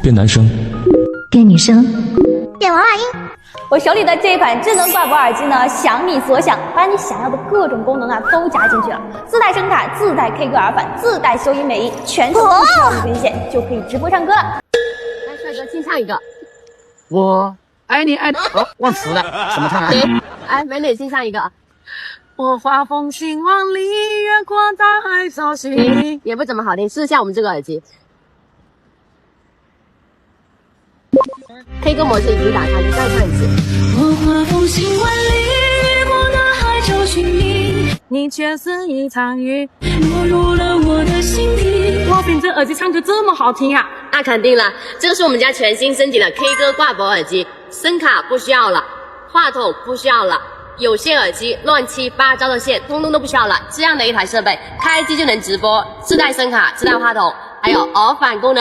变男生，变女生，变娃娃音。我手里的这款智能挂脖耳机呢，想你所想，把你想要的各种功能啊都加进去了，自带声卡，自带 K 歌耳返，自带收音美音，全程不需要你连线就可以直播唱歌了。来，帅哥先唱一个。我爱你爱哦，忘词了，怎么唱啊？哎，美女先唱一个。我画风兴万里，越过大海找寻你。也不怎么好听，试一下我们这个耳机。K 歌模式已经打开，你再唱一次。我画风兴万里，越过大海找寻你，你却似一场雨，落入了我的心底。哇，你这耳机唱歌这么好听啊！那肯定了，这个是我们家全新升级的 K 歌挂脖耳机，声卡不需要了，话筒不需要了，有线耳机乱七八糟的线通通都不需要了，这样的一台设备，开机就能直播，自带声卡，自带话筒，还有耳返功能。